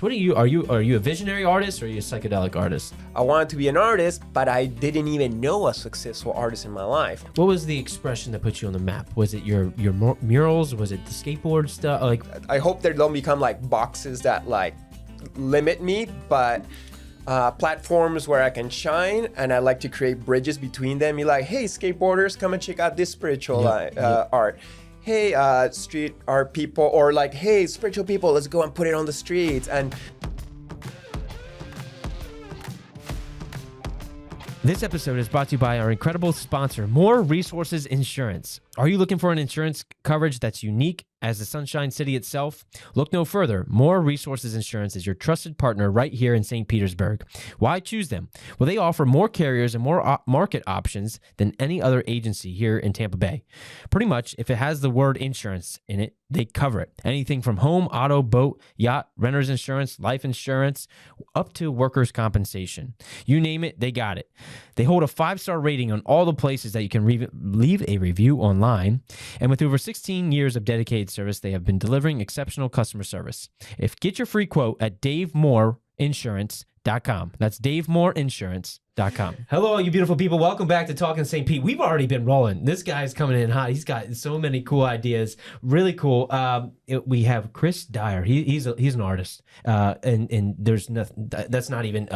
What are you a visionary artist or are you a psychedelic artist? I wanted to be an artist, but I didn't even know a successful artist in my life. What was the expression that put you on the map? Was it your murals? Was it the skateboard stuff? Like, I hope they don't become like boxes that like limit me, but platforms where I can shine, and I like to create bridges between them. Be like, hey, skateboarders, come and check out this spiritual art. Hey, street art people, or like, hey, spiritual people, let's go and put it on the streets. And this episode is brought to you by our incredible sponsor, More Resources Insurance. Are you looking for an insurance coverage that's unique as the Sunshine City itself? Look no further. More Resources Insurance is your trusted partner right here in St. Petersburg. Why choose them? Well, they offer more carriers and more market options than any other agency here in Tampa Bay. Pretty much, if it has the word insurance in it, they cover it. Anything from home, auto, boat, yacht, renter's insurance, life insurance, up to workers' compensation. You name it, they got it. They hold a 5-star rating on all the places that you can leave a review online. And with over 16 years of dedicated service, they have been delivering exceptional customer service. Get your free quote at DaveMooreInsurance.com. That's DaveMooreInsurance.com. Hello, all you beautiful people. Welcome back to Talkin St. Pete. We've already been rolling. This guy's coming in hot. He's got so many cool ideas. Really cool. We have Chris Dyer. He's an artist, and there's nothing. That's not even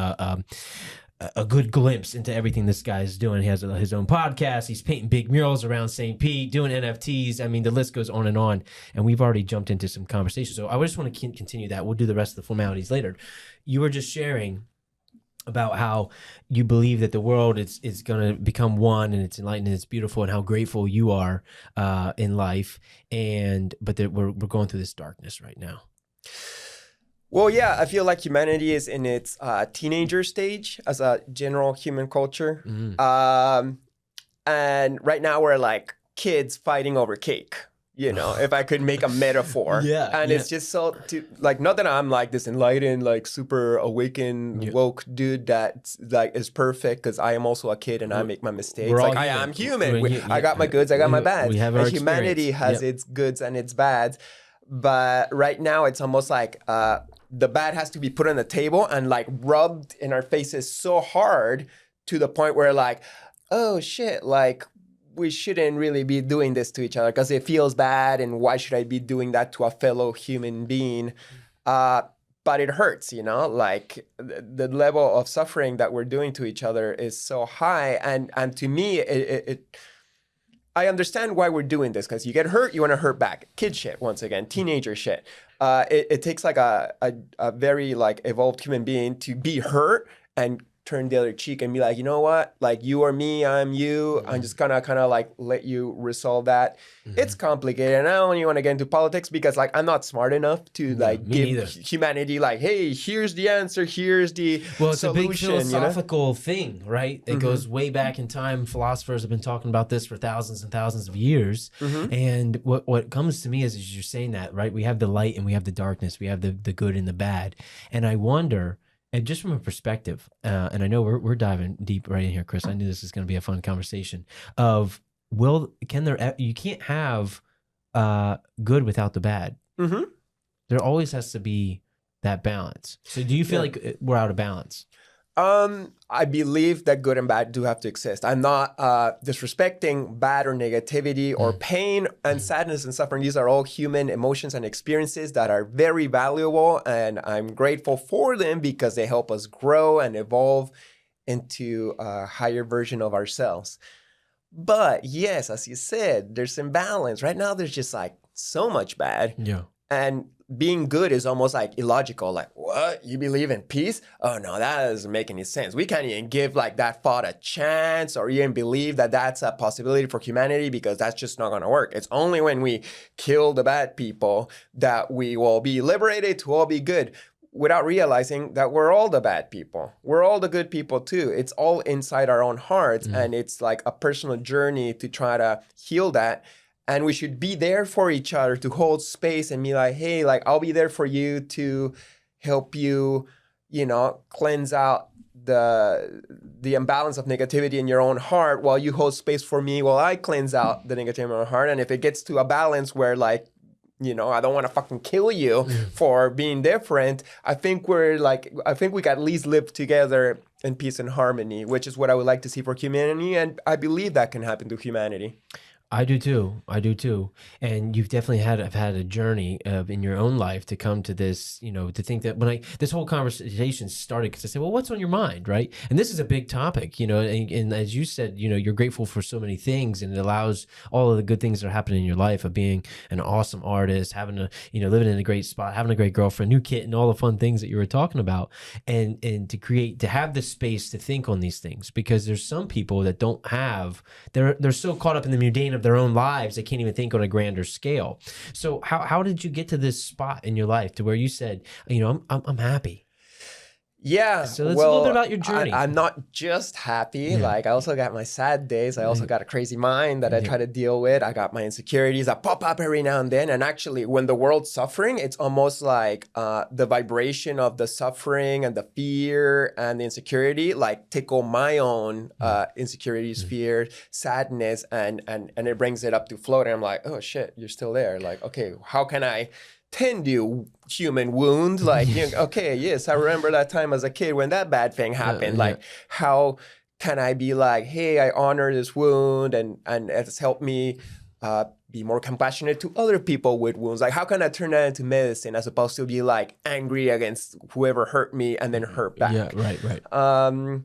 a good glimpse into everything this guy's doing. He has his own podcast. He's painting big murals around St. Pete, doing NFTs. I mean, the list goes on. And we've already jumped into some conversation. So I just want to continue that. We'll do the rest of the formalities later. You were just sharing about how you believe that the world is going to become one, and it's enlightened and it's beautiful, and how grateful you are in life. But that we're going through this darkness right now. well, yeah, I feel like humanity is in its teenager stage as a general human culture. Mm-hmm. And right now we're like kids fighting over cake, you know, if I could make a metaphor. It's just so, like, not that I'm like this enlightened, like super awakened, woke dude that like is perfect, because I am also a kid and I make my mistakes. Like, I am human. I got my goods, I got my bads. We have our humanity has its goods and its bads. But right now it's almost like the bad has to be put on the table and like rubbed in our faces so hard to the point where like, oh shit, like we shouldn't really be doing this to each other because it feels bad, and why should I be doing that to a fellow human being? But it hurts, you know, like the level of suffering that we're doing to each other is so high. And to me, I understand why we're doing this, because you get hurt, you want to hurt back. Kid shit, once again, teenager shit. It takes like a very like evolved human being to be hurt and turn the other cheek and be like, you know what? Like, you are me, I'm you. Mm-hmm. I'm just gonna kind of like let you resolve that. Mm-hmm. It's complicated, and I don't even want to get into politics because like I'm not smart enough to like give humanity like, hey, here's the answer, here's the it's solution, a big philosophical thing, right? It goes way back in time. Philosophers have been talking about this for thousands and thousands of years. Mm-hmm. And what comes to me is you're saying that, right? We have the light and we have the darkness. We have the good and the bad. And I wonder, and just from a perspective, and I know we're diving deep right in here, Chris. I knew this was going to be a fun conversation. You can't have good without the bad. Mm-hmm. There always has to be that balance. So do you feel like we're out of balance? I believe that good and bad do have to exist. I'm not disrespecting bad or negativity or pain and sadness and suffering. These are all human emotions and experiences that are very valuable, and I'm grateful for them because they help us grow and evolve into a higher version of ourselves. But yes, as you said, there's imbalance. Right now, there's just like so much bad. Yeah. And being good is almost like illogical. Like, what? You believe in peace? Oh no, that doesn't make any sense. We can't even give like that thought a chance or even believe that that's a possibility for humanity, because that's just not gonna work. It's only when we kill the bad people that we will be liberated to all be good, without realizing that we're all the bad people. We're all the good people too. It's all inside our own hearts, and it's like a personal journey to try to heal that. And we should be there for each other, to hold space and be like, hey, like, I'll be there for you to help you, you know, cleanse out the imbalance of negativity in your own heart, while you hold space for me while I cleanse out the negativity in my heart. And if it gets to a balance where like, you know, I don't want to fucking kill you for being different. I think we can at least live together in peace and harmony, which is what I would like to see for humanity. And I believe that can happen to humanity. I do too. I do too. And you've definitely had a journey in your own life to come to this, you know, to think that this whole conversation started because I said, well, what's on your mind, right? And this is a big topic, you know, and as you said, you know, you're grateful for so many things, and it allows all of the good things that are happening in your life of being an awesome artist, having living in a great spot, having a great girlfriend, new kid, and all the fun things that you were talking about, and to have this space to think on these things, because there's some people that don't have, they're so caught up in the mundane of their own lives they can't even think on a grander scale. So how did you get to this spot in your life to where you said, you know, I'm happy? Yeah. So let's a little bit about your journey. I'm not just happy. Like I also got my sad days. I also got a crazy mind that I try to deal with. I got my insecurities that pop up every now and then. And actually, when the world's suffering, it's almost like the vibration of the suffering and the fear and the insecurity, like tickle my own insecurities, fear, sadness, and it brings it up to float. And I'm like, oh shit, you're still there. Like, okay, how can I tend you human wound? Like, you know, okay, yes, I remember that time as a kid when that bad thing happened. Like, how can I be like, hey, I honor this wound and it's helped me be more compassionate to other people with wounds? Like, how can I turn that into medicine as opposed to be like angry against whoever hurt me and then hurt back? Yeah, right.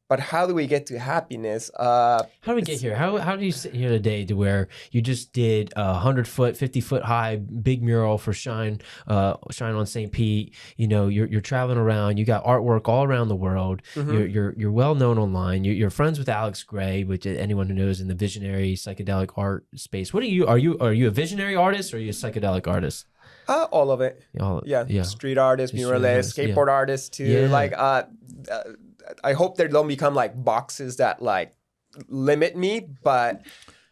But how do we get to happiness? How do we get here? How do you sit here today to where you just did a 100-foot, 50-foot high big mural for Shine on St. Pete? You know, you're traveling around. You got artwork all around the world. You're well known online. You're friends with Alex Gray, which anyone who knows in the visionary psychedelic art space. What are you? Are you a visionary artist or are you a psychedelic artist? All of it. Yeah. Street artist, muralist, skateboard artist too. Yeah. Like, I hope they don't become like boxes that like limit me, but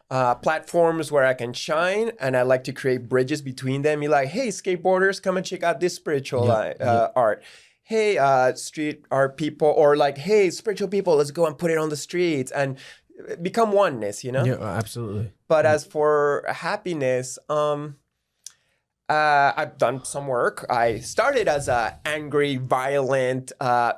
platforms where I can shine, and I like to create bridges between them. You're like, hey, skateboarders, come and check out this spiritual art. Hey, street art people, or like, hey, spiritual people, let's go and put it on the streets and become oneness, you know? Yeah, absolutely. But as for happiness, I've done some work. I started as a angry, violent,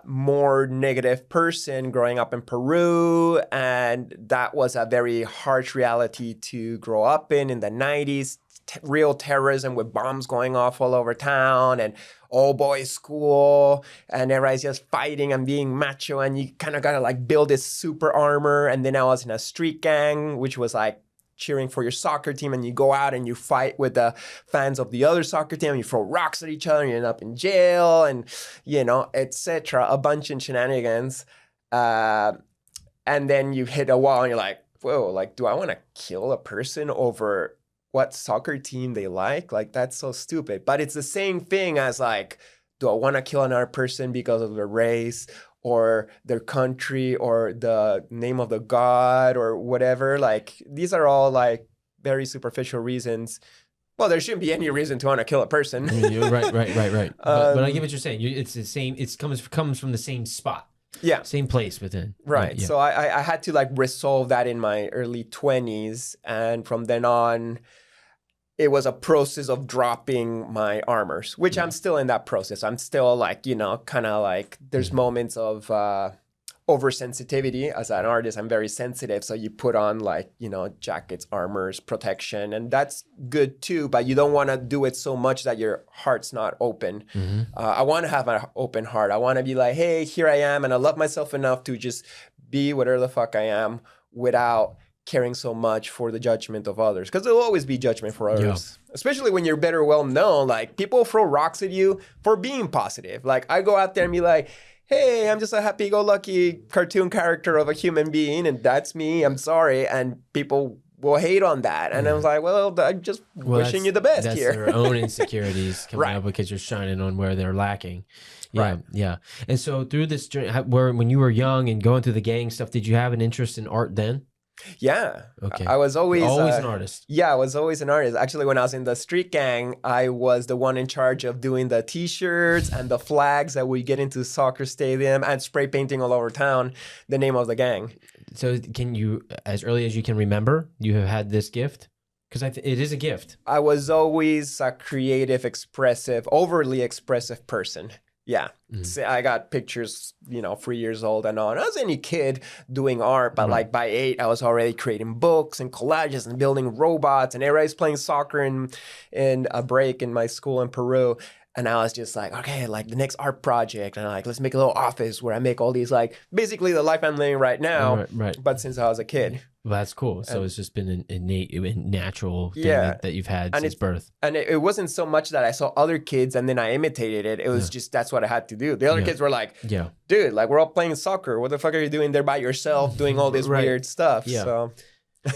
more negative person growing up in Peru, and that was a very harsh reality to grow up in the 90s. Real terrorism with bombs going off all over town and all boys school, and everybody's just fighting and being macho, and you kind of gotta like build this super armor. And then I was in a street gang, which was like cheering for your soccer team, and you go out and you fight with the fans of the other soccer team, and you throw rocks at each other, and you end up in jail, and you know, etc. A bunch of shenanigans, and then you hit a wall and you're like, whoa, like, do I want to kill a person over what soccer team they like? Like, that's so stupid. But it's the same thing as like, do I want to kill another person because of their race or their country or the name of the god or whatever? Like, these are all like very superficial reasons. Well, there shouldn't be any reason to want to kill a person. You're right. But I get what you're saying. It's the same. It comes from the same spot. Yeah. Same place within. Right. Yeah. So I had to like resolve that in my early 20s. And from then on, it was a process of dropping my armors, which I'm still in that process. I'm still like, you know, kind of like there's moments of oversensitivity. As an artist, I'm very sensitive. So you put on like, you know, jackets, armors, protection, and that's good too. But you don't want to do it so much that your heart's not open. I want to have an open heart. I want to be like, hey, here I am. And I love myself enough to just be whatever the fuck I am without caring so much for the judgment of others, because there'll always be judgment for others, especially when you're better well known. Like, people throw rocks at you for being positive. Like, I go out there and be like, hey, I'm just a happy-go-lucky cartoon character of a human being, and that's me, I'm sorry, and people will hate on that. And I was like, well, I'm just wishing you the best here. That's their own insecurities coming out because you're shining on where they're lacking. Yeah. And so through this journey, when you were young and going through the gang stuff, did you have an interest in art then? Yeah. Okay. I was always an artist. Yeah, I was always an artist. Actually, when I was in the street gang, I was the one in charge of doing the T-shirts and the flags that we get into soccer stadium and spray painting all over town the name of the gang. So can you, as early as you can remember, you have had this gift? Because it is a gift. I was always a creative, expressive, overly expressive person. Yeah. So I got pictures, 3 years old and on. I was any kid doing art, but like by 8, I was already creating books and collages and building robots, and everybody's playing soccer in a break in my school in Peru. And I was just like, okay, like the next art project. And like, let's make a little office where I make all these, like, basically the life I'm living right now. Right. But since I was a kid. Well, that's cool. So it's just been an innate, natural thing that you've had and since birth. And it wasn't so much that I saw other kids and then I imitated it. It was just, that's what I had to do. The other kids were like, dude, like we're all playing soccer. What the fuck are you doing there by yourself doing all this weird stuff? Yeah. So.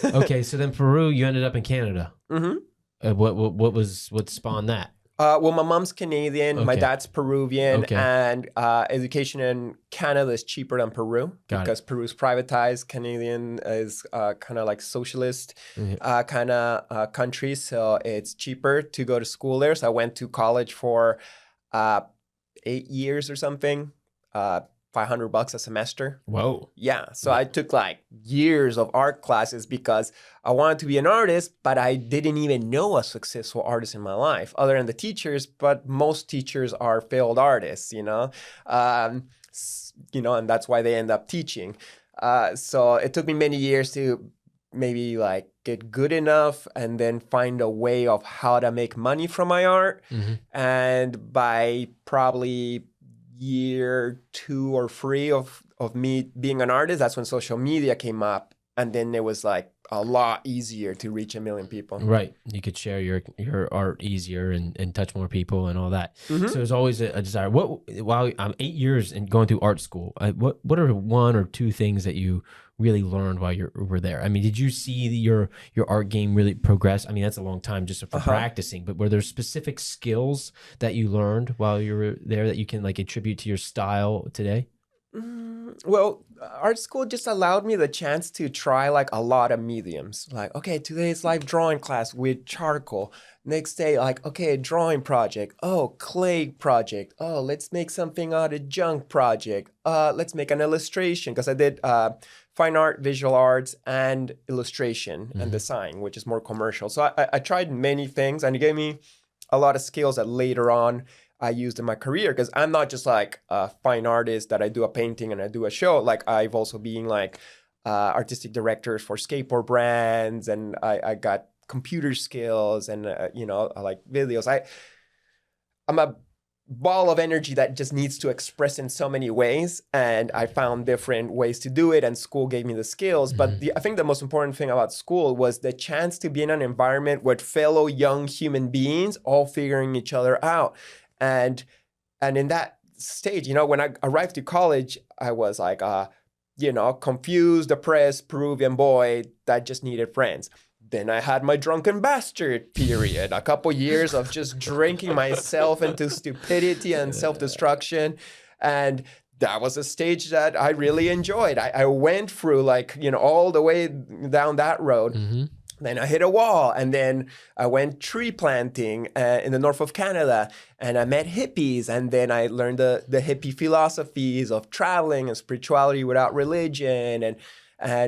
Okay. So then Peru, you ended up in Canada. Mm-hmm. What spawned that? Well, my mom's Canadian, my dad's Peruvian, and education in Canada is cheaper than Peru because Peru's privatized. Canadian is kind of like socialist kind of country, so it's cheaper to go to school there. So I went to college for 8 years or something. $500 a semester. Whoa. Yeah. So I took like years of art classes because I wanted to be an artist, but I didn't even know a successful artist in my life other than the teachers. But most teachers are failed artists, and that's why they end up teaching. So it took me many years to maybe like get good enough and then find a way of how to make money from my art. And by probably year 2 or 3 of me being an artist, that's when social media came up, and then it was like a lot easier to reach 1 million people. Right, you could share your art easier and touch more people and all that. So there's always a desire. While I'm 8 years and going through art school, what are 1 or 2 things that you really learned while you were there? I mean, did you see your art game really progress? I mean, that's a long time just for practicing, but were there specific skills that you learned while you were there that you can like attribute to your style today? Well, art school just allowed me the chance to try like a lot of mediums. Like, okay, today's like drawing class with charcoal. Next day, like, okay, drawing project. Oh, clay project. Oh, let's make something out of junk project. Let's make an illustration, because I did fine art, visual arts, and illustration and design, which is more commercial. So I tried many things, and it gave me a lot of skills that later on I used in my career, because I'm not just like a fine artist that I do a painting and I do a show. Like I've also been like artistic directors for skateboard brands, and I got computer skills and, I like videos. I'm a ball of energy that just needs to express in so many ways. And I found different ways to do it, and school gave me the skills. But I think the most important thing about school was the chance to be in an environment with fellow young human beings, all figuring each other out. And in that stage, when I arrived to college, I was like, confused, depressed Peruvian boy that just needed friends. Then I had my drunken bastard period, a couple years of just drinking myself into stupidity and self-destruction. And that was a stage that I really enjoyed. I went through all the way down that road. Then I hit a wall, and then I went tree planting in the north of Canada, and I met hippies, and then I learned the hippie philosophies of traveling and spirituality without religion, and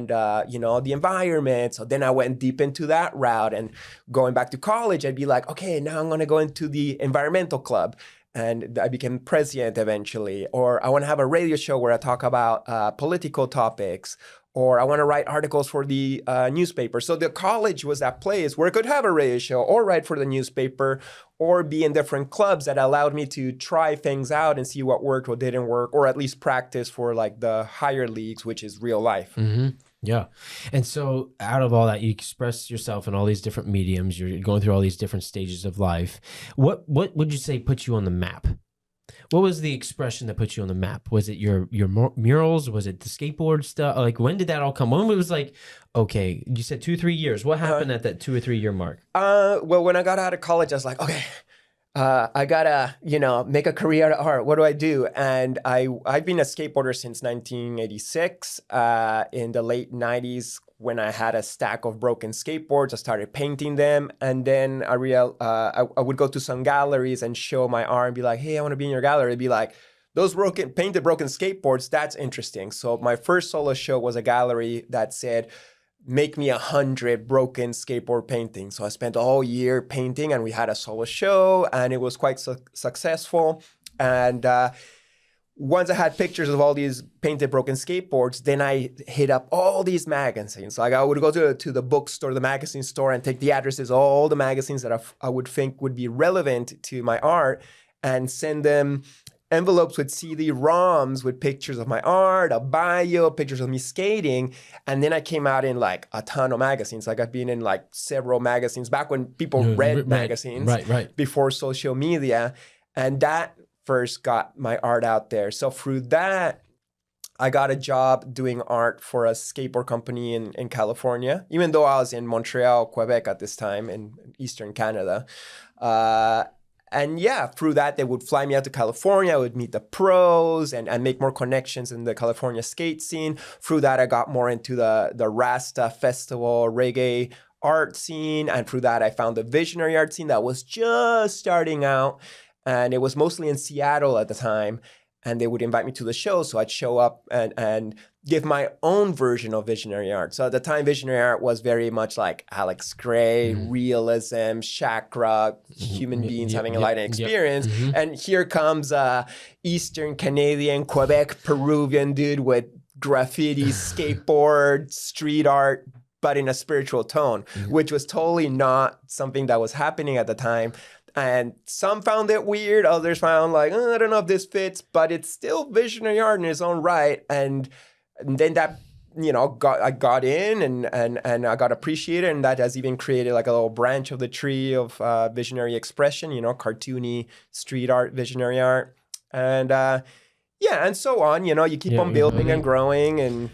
the environment. So then I went deep into that route, and going back to college, I'd be like, okay, now I'm going to go into the environmental club. And I became president eventually. Or I want to have a radio show where I talk about political topics, or I want to write articles for the newspaper. So the college was that place where I could have a radio show or write for the newspaper or be in different clubs that allowed me to try things out and see what worked, what didn't work, or at least practice for like the higher leagues, which is real life. Yeah. And so out of all that, you express yourself in all these different mediums. You're going through all these different stages of life. What would you say put you on the map? What was the expression that put you on the map? Was it your murals? Was it the skateboard stuff? Like, when did that all come? When it was like, okay, you said 2-3 years. What happened at that 2 or 3 year mark? Well, when I got out of college, I was like, okay, I gotta, make a career out of art. What do I do? And I've been a skateboarder since 1986. In the late 90s, when I had a stack of broken skateboards, I started painting them. And then I would go to some galleries and show my art and be like, hey, I want to be in your gallery. It'd be like, those painted broken skateboards, that's interesting. So my first solo show was a gallery that said, make me 100 broken skateboard paintings. So I spent a whole year painting, and we had a solo show, and it was quite successful. And once I had pictures of all these painted broken skateboards, then I hit up all these magazines. Like I would go to the bookstore, the magazine store, and take the addresses of all the magazines that I would think would be relevant to my art, and send them envelopes with CD-ROMs with pictures of my art, a bio, pictures of me skating. And then I came out in like a ton of magazines. Like I've been in like several magazines back when people read magazines, before social media. And that first got my art out there. So through that, I got a job doing art for a skateboard company in California, even though I was in Montreal, Quebec at this time, in Eastern Canada. And yeah, through that, they would fly me out to California. I would meet the pros and make more connections in the California skate scene. Through that, I got more into the Rasta festival, reggae art scene. And through that, I found the visionary art scene that was just starting out. And it was mostly in Seattle at the time. And they would invite me to the show. So I'd show up and give my own version of visionary art. So at the time, visionary art was very much like Alex Gray, realism, chakra, human beings having a light experience. And here comes Eastern Canadian, Quebec, Peruvian dude with graffiti, skateboard, street art, but in a spiritual tone, which was totally not something that was happening at the time. And some found it weird. Others found like, I don't know if this fits, but it's still visionary art in its own right. And then that, I got in and I got appreciated. And that has even created like a little branch of the tree of visionary expression, cartoony street art, visionary art. And and so on. You keep on building and growing and,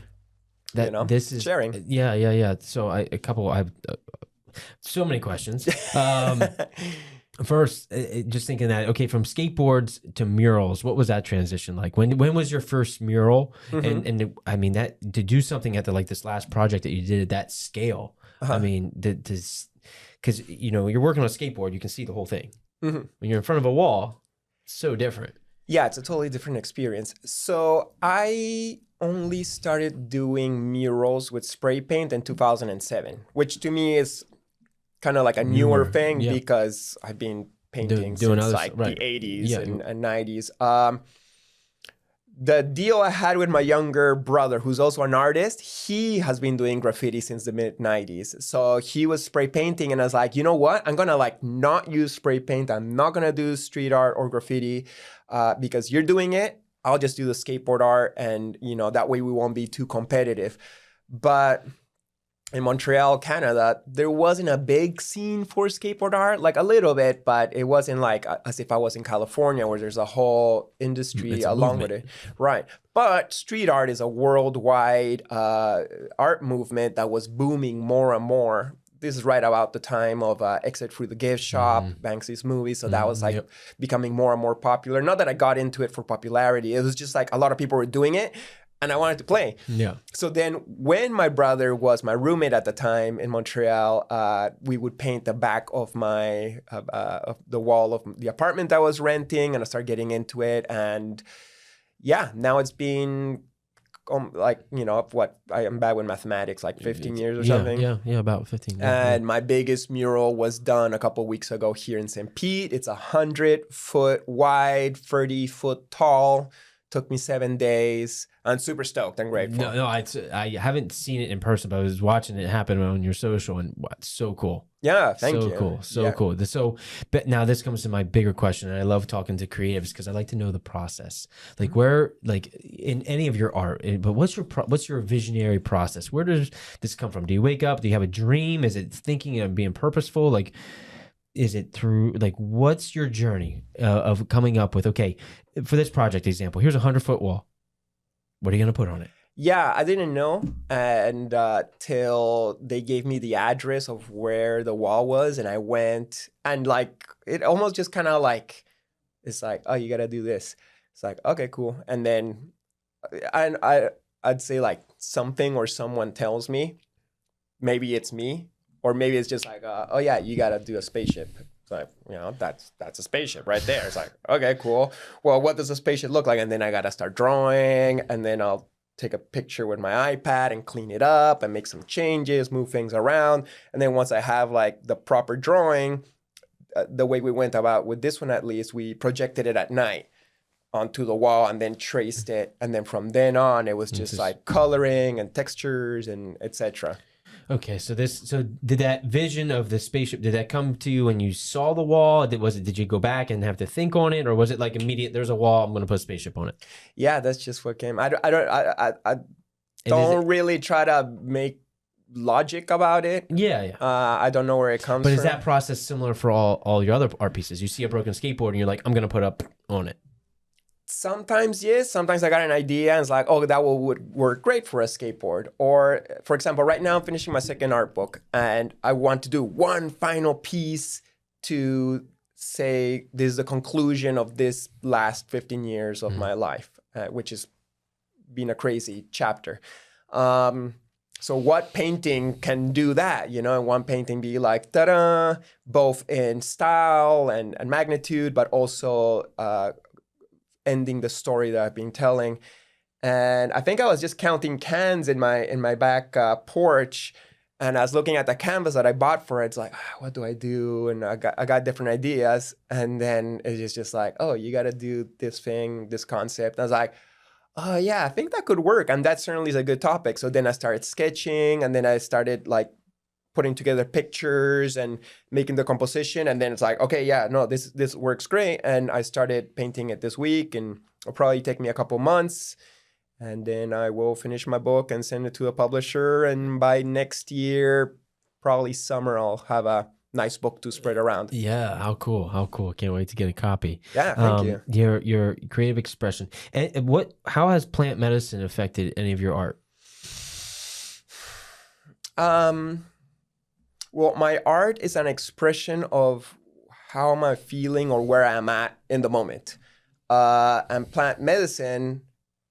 this is sharing. Yeah. So I have so many questions. First, just thinking that, okay, from skateboards to murals, what was that transition like? When was your first mural? And I mean, that to do something at this last project that you did at that scale, I mean, because, you're working on a skateboard, you can see the whole thing. When you're in front of a wall, it's so different. Yeah, it's a totally different experience. So I only started doing murals with spray paint in 2007, which to me is kind of like a newer thing because I've been painting since like the 80s and 90s. The deal I had with my younger brother, who's also an artist, he has been doing graffiti since the mid 90s. So he was spray painting and I was like, you know what? I'm going to not use spray paint. I'm not going to do street art or graffiti because you're doing it. I'll just do the skateboard art and, that way we won't be too competitive. But in Montreal, Canada, there wasn't a big scene for skateboard art, like a little bit, but it wasn't like as if I was in California where there's a whole industry along with it. Right. But street art is a worldwide art movement that was booming more and more. This is right about the time of Exit Through the Gift Shop, Banksy's movie. So that was becoming more and more popular. Not that I got into it for popularity. It was just like a lot of people were doing it. And I wanted to play. Yeah. So then when my brother was my roommate at the time in Montreal, we would paint the back of the wall of the apartment I was renting, and I started getting into it. And now it's been I am bad with mathematics, like 15 years or something. Yeah, about 15. And my biggest mural was done a couple of weeks ago here in St. Pete. It's 100-foot wide, 30-foot tall. Took me 7 days. I'm super stoked and grateful. No, I haven't seen it in person, but I was watching it happen on your social, and it's so cool. Yeah, thank you. So cool. But now this comes to my bigger question, and I love talking to creatives because I like to know the process. Like where, in any of your art, but what's your visionary process? Where does this come from? Do you wake up? Do you have a dream? Is it thinking and being purposeful? Is it through, what's your journey of coming up with, okay, for this project example, here's a 100-foot wall. What are you going to put on it? Yeah, I didn't know. And till they gave me the address of where the wall was. And I went and it almost just kind of it's like, oh, you got to do this. It's like, okay, cool. And then I'd say something or someone tells me, maybe it's me. Or maybe it's just oh yeah, you got to do a spaceship. It's like, that's a spaceship right there. It's like, okay, cool. Well, what does a spaceship look like? And then I got to start drawing, and then I'll take a picture with my iPad and clean it up and make some changes, move things around. And then once I have like the proper drawing, the way we went about with this one, at least, we projected it at night onto the wall and then traced it. And then from then on, it was just like coloring and textures and etc. Okay, so did that vision of the spaceship, did that come to you when you saw the wall? Did you go back and have to think on it, or was it like immediate? There's a wall, I'm going to put a spaceship on it. Yeah, that's just what came. I don't really try to make logic about it. Yeah. I don't know where it comes from. But is that process similar for all your other art pieces? You see a broken skateboard and you're like, I'm going to put up on it. Sometimes yes, sometimes I got an idea and it's like, oh, that would work great for a skateboard. Or for example, right now I'm finishing my second art book and I want to do one final piece to say this is the conclusion of this last 15 years of my life, which has been a crazy chapter. So what painting can do that, you know, and one painting be like, ta-da, both in style and magnitude, but also ending the story that I've been telling. And I think I was just counting cans in my back porch, and I was looking at the canvas that I bought for it. It's like, what do I do? And I got different ideas. And then it's just like, oh, you got to do this thing, this concept. And I was like, oh yeah, I think that could work. And that certainly is a good topic. So then I started sketching, and then I started like putting together pictures and making the composition. And then it's like, okay, yeah, no, this works great. And I started painting it this week, and it'll probably take me a couple months. And then I will finish my book and send it to a publisher. And by next year, probably summer, I'll have a nice book to spread around. Yeah, how cool. Can't wait to get a copy. Yeah, thank you. Your creative expression. And how has plant medicine affected any of your art? Well, my art is an expression of how am I feeling or where I'm at in the moment. And plant medicine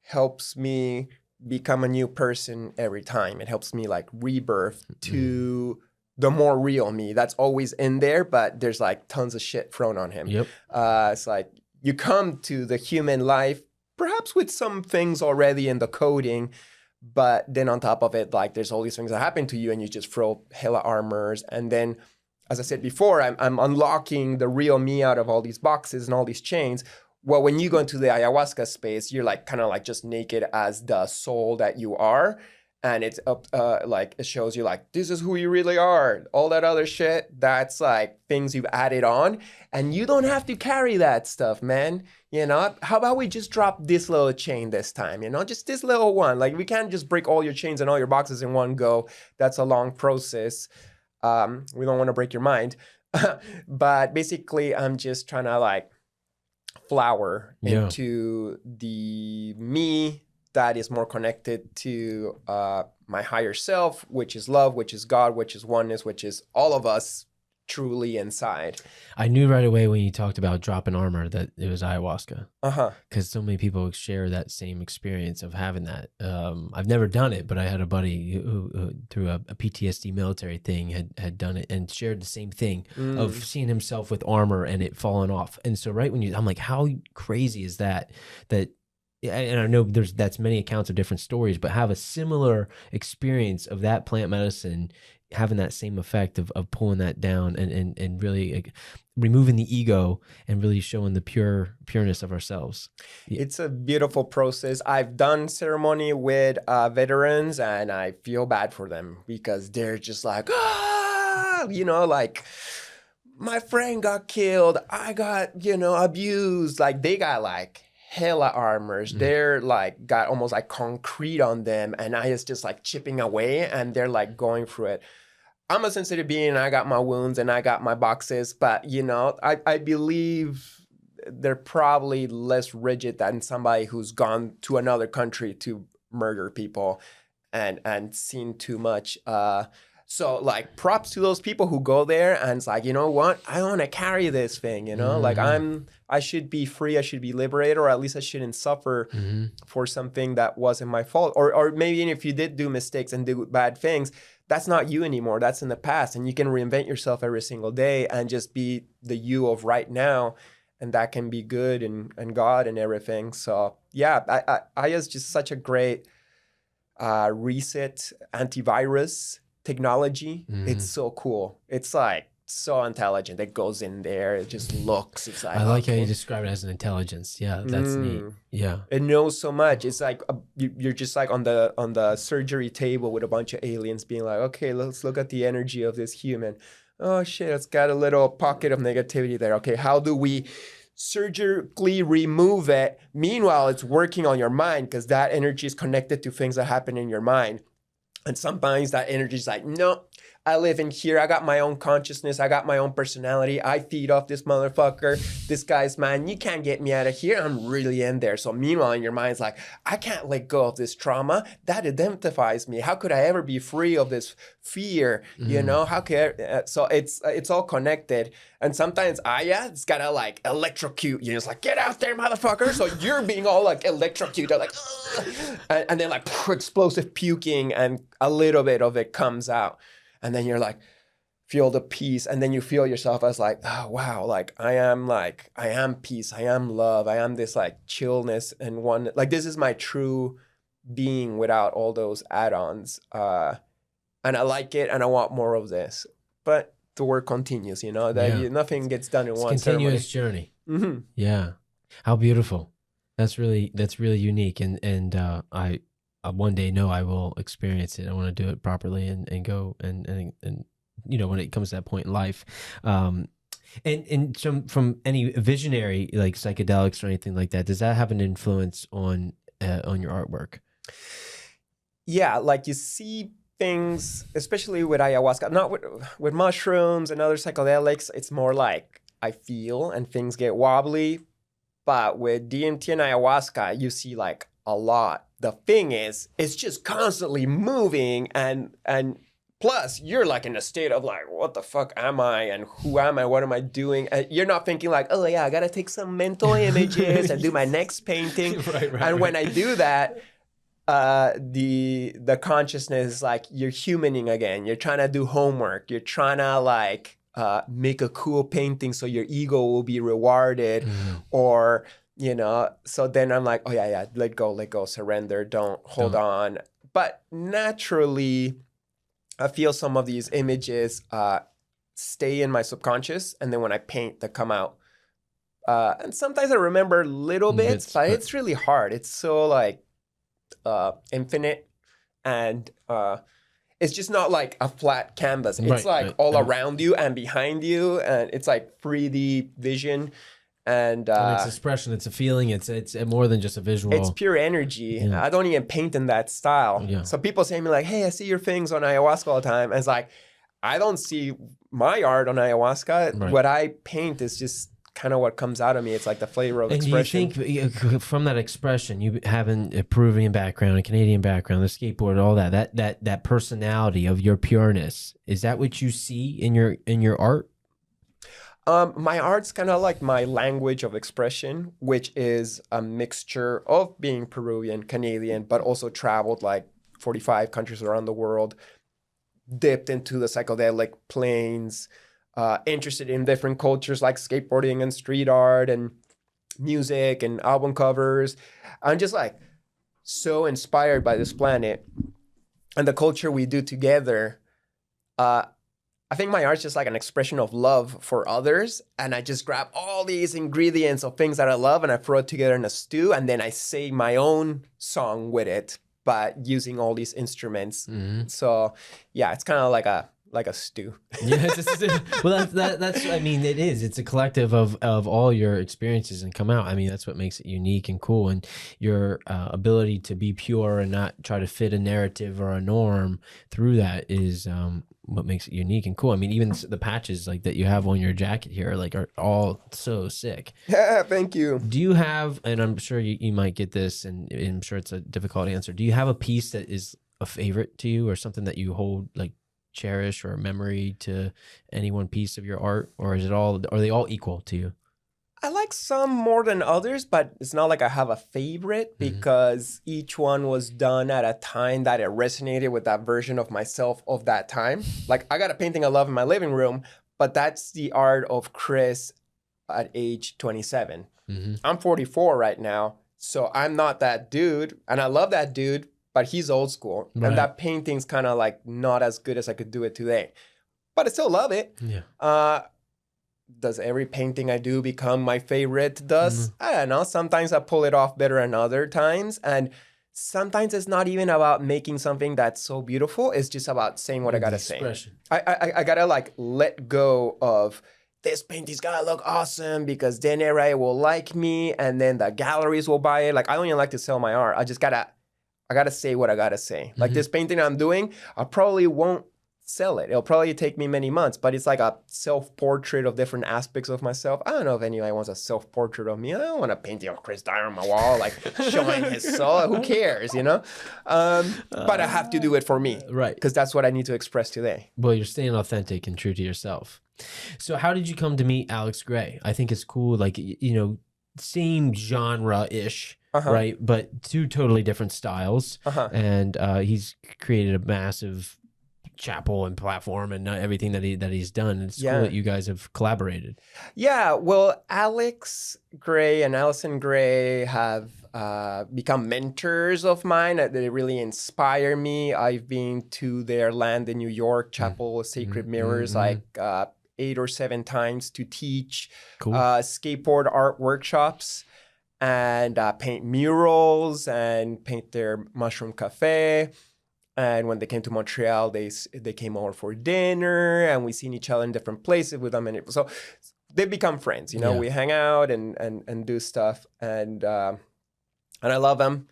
helps me become a new person every time. It helps me like rebirth to the more real me that's always in there, but there's like tons of shit thrown on him. Yep. It's like you come to the human life, perhaps with some things already in the coding, but then on top of it, like there's all these things that happen to you and you just throw hella armors. And then, as I said before, I'm unlocking the real me out of all these boxes and all these chains. Well, when you go into the ayahuasca space, you're like kind of like just naked as the soul that you are. And it's like it shows you like, this is who you really are. All that other shit, that's like things you've added on. And you don't have to carry that stuff, man. You know, how about we just drop this little chain this time, you know, just this little one. Like we can't just break all your chains and all your boxes in one go. That's a long process. We don't want to break your mind. But basically, I'm just trying to like flower into the me that is more connected to my higher self, which is love, which is God, which is oneness, which is all of us truly inside. I knew right away when you talked about dropping armor that it was ayahuasca. Because so many people share that same experience of having that. I've never done it, but I had a buddy who through a PTSD military thing had done it and shared the same thing of seeing himself with armor and it falling off. And so right when I'm like, how crazy is that and I know that's many accounts of different stories, but have a similar experience of that plant medicine having that same effect of pulling that down and really removing the ego and really showing the pureness of ourselves. It's a beautiful process. I've done ceremony with veterans, and I feel bad for them because they're just like, you know, like my friend got killed. I got, you know, abused. Like they got like hella armors. They're like got almost like concrete on them, and I is just like chipping away, and they're like going through it. I'm a sensitive being, and I got my wounds and I got my boxes, but you know, I believe they're probably less rigid than somebody who's gone to another country to murder people and seen too much. So like props to those people who go there and it's like, you know what? I want to carry this thing, you know, like I should be free. I should be liberated, or at least I shouldn't suffer for something that wasn't my fault. Or maybe if you did do mistakes and do bad things, that's not you anymore. That's in the past. And you can reinvent yourself every single day and just be the you of right now. And that can be good and God and everything. So yeah, I is just such a great reset antivirus technology. It's so cool. It's like so intelligent. It goes in there. It just looks. It's like, I like how you describe it as an intelligence. Yeah, that's neat. Yeah, it knows so much. It's like you're just like on the surgery table with a bunch of aliens being like, okay, let's look at the energy of this human. Oh shit, it's got a little pocket of negativity there. Okay, how do we surgically remove it? Meanwhile, it's working on your mind because that energy is connected to things that happen in your mind. And sometimes that energy is like, no, I live in here. I got my own consciousness. I got my own personality. I feed off this motherfucker. This guy's man. You can't get me out of here. I'm really in there. So meanwhile, in your mind's like, I can't let go of this trauma. That identifies me. How could I ever be free of this fear? You know, how could I? So it's all connected. And sometimes it's gotta like electrocute you. It's like, get out there, motherfucker. So you're being all like electrocuted, like, and then like explosive puking, and a little bit of it comes out. And then you're like, feel the peace. And then you feel yourself as like, oh, wow, like I am peace. I am love. I am this like chillness and one, like this is my true being without all those add-ons. And I like it and I want more of this. But the work continues, you know, that nothing gets done in one continuous journey. Yeah. How beautiful. That's really unique. And I one day know I will experience it. I want to do it properly and go and you know, when it comes to that point in life. And from any visionary like psychedelics or anything like that, does that have an influence on your artwork? Yeah, like you see things, especially with ayahuasca, not with mushrooms and other psychedelics, it's more like I feel and things get wobbly. But with DMT and ayahuasca, you see like a lot. The thing is, it's just constantly moving and plus you're like in a state of like, what the fuck am I and who am I? What am I doing? And you're not thinking like, oh yeah, I gotta take some mental images and do my next painting. Right. When I do that, the consciousness is like you're humaning again. You're trying to do homework. You're trying to like make a cool painting so your ego will be rewarded, or you know. So then I'm like, oh yeah, let go, surrender, don't hold on. But naturally, I feel some of these images stay in my subconscious, and then when I paint, they come out. And sometimes I remember little bits, but it's really hard. It's so like infinite, and it's just not like a flat canvas. It's all around you and behind you, and it's like 3D vision. And it's expression, it's a feeling, it's more than just a visual. It's pure energy. Yeah. I don't even paint in that style. Yeah. So people say to me like, hey, I see your things on ayahuasca all the time. And it's like, I don't see my art on ayahuasca. Right. What I paint is just kind of what comes out of me. It's like the flavor of expression. And do you think from that expression, you having a Peruvian background, a Canadian background, the skateboard, all that personality of your pureness, is that what you see in your art? My art's kind of like my language of expression, which is a mixture of being Peruvian, Canadian, but also traveled like 45 countries around the world, dipped into the psychedelic planes, interested in different cultures like skateboarding and street art and music and album covers. I'm just like so inspired by this planet and the culture we do together. I think my art's just like an expression of love for others. And I just grab all these ingredients of things that I love and I throw it together in a stew. And then I say my own song with it, but using all these instruments. So yeah, it's kind of like a stew. Well, that's, I mean, it is. It's a collective of all your experiences and come out. I mean, that's what makes it unique and cool. And your ability to be pure and not try to fit a narrative or a norm through that is what makes it unique and cool. I mean, even the patches like that you have on your jacket here are all so sick. Yeah, thank you. Do you have, and I'm sure you might get this, and I'm sure it's a difficult answer. Do you have a piece that is a favorite to you or something that you hold like cherish or a memory to any one piece of your art, or are they all equal to you? I like some more than others, but it's not like I have a favorite because each one was done at a time that it resonated with that version of myself of that time. Like I got a painting I love in my living room, but that's the art of Chris at age 27. I'm 44 right now, so I'm not that dude, and I love that dude, but he's old school. Right. And that painting's kind of like not as good as I could do it today. But I still love it. Yeah. Does every painting I do become my favorite? I don't know. Sometimes I pull it off better than other times. And sometimes it's not even about making something that's so beautiful. It's just about saying what I gotta say. I gotta like let go of this painting's gotta look awesome because then everybody will like me and then the galleries will buy it. Like I don't even like to sell my art. I gotta say what I gotta say. Like this painting I'm doing, I probably won't sell it. It'll probably take me many months, but it's like a self-portrait of different aspects of myself. I don't know if anybody wants a self-portrait of me. I don't want a painting of Chris Dyer on my wall, like showing his soul. Who cares, you know? But I have to do it for me. Right. Because that's what I need to express today. Well, you're staying authentic and true to yourself. So how did you come to meet Alex Gray? I think it's cool, like, you know, same genre-ish, right? But two totally different styles. And he's created a massive chapel and platform and everything that he's done. It's cool that you guys have collaborated. Yeah, well, Alex Gray and Allison Gray have become mentors of mine. They really inspire me. I've been to their land in New York, Chapel of Sacred Mirrors, like 8 or 7 times to teach skateboard art workshops and paint murals and paint their mushroom cafe. And when they came to Montreal, they came over for dinner, and we seen each other in different places with them. And so they've become friends. You know, we hang out and do stuff, and I love them.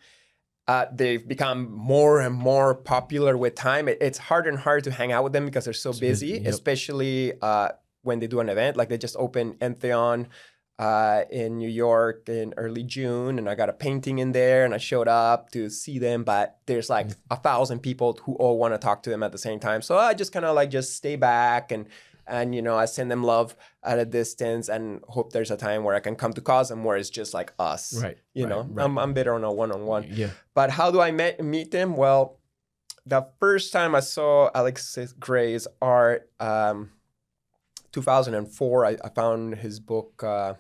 They've become more and more popular with time. It's harder and harder to hang out with them because they're so busy, especially when they do an event. Like they just opened Entheon in New York in early June, and I got a painting in there, and I showed up to see them, but there's like 1,000 people who all want to talk to them at the same time. So I just kind of like just stay back and you know, I send them love at a distance and hope there's a time where I can come to Cosm where it's just like us, you know. I'm better on a one-on-one. But how do I meet them? Well, the first time I saw Alex Gray's art, 2004, I found his book, The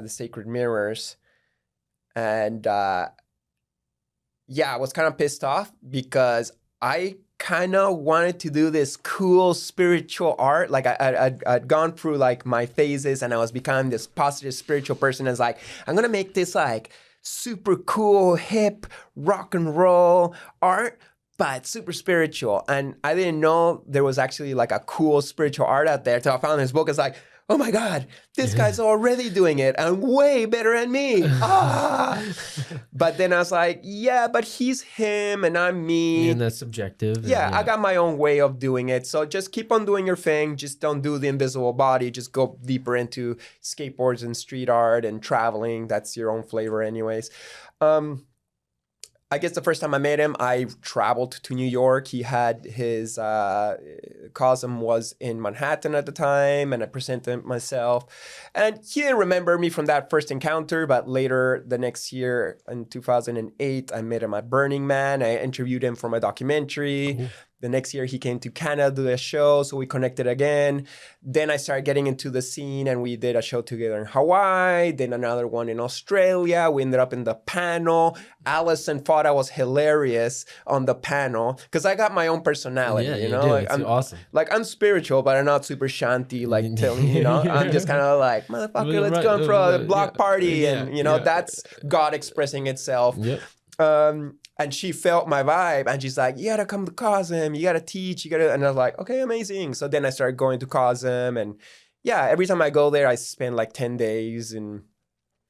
Sacred Mirrors. And I was kind of pissed off because I kind of wanted to do this cool spiritual art. Like I'd gone through like my phases and I was becoming this positive spiritual person. And it's like, I'm going to make this like super cool, hip, rock and roll art, but super spiritual. And I didn't know there was actually like a cool spiritual art out there. So I found this book. It's like, oh my God, this guy's already doing it and way better than me. But then I was like, yeah, but he's him and I'm me. And that's subjective. I got my own way of doing it. So just keep on doing your thing. Just don't do the invisible body. Just go deeper into skateboards and street art and traveling. That's your own flavor anyways. I guess the first time I met him, I traveled to New York. He had his Cosm was in Manhattan at the time, and I presented myself. And he didn't remember me from that first encounter, but later the next year in 2008, I met him at Burning Man. I interviewed him for my documentary. Cool. The next year he came to Canada to do a show, so we connected again. Then I started getting into the scene and we did a show together in Hawaii, then another one in Australia. We ended up in the panel. Allison thought I was hilarious on the panel because I got my own personality, you know? Like, it's awesome. Like I'm spiritual, but I'm not super shanty, like telling, you know? I'm just kind of like, motherfucker, let's go for a block party. And, you know, that's God expressing itself. And she felt my vibe and she's like, you gotta come to Cosm, you gotta teach, you gotta, and I was like, okay, amazing. So then I started going to Cosm, and every time I go there, I spend like 10 days, and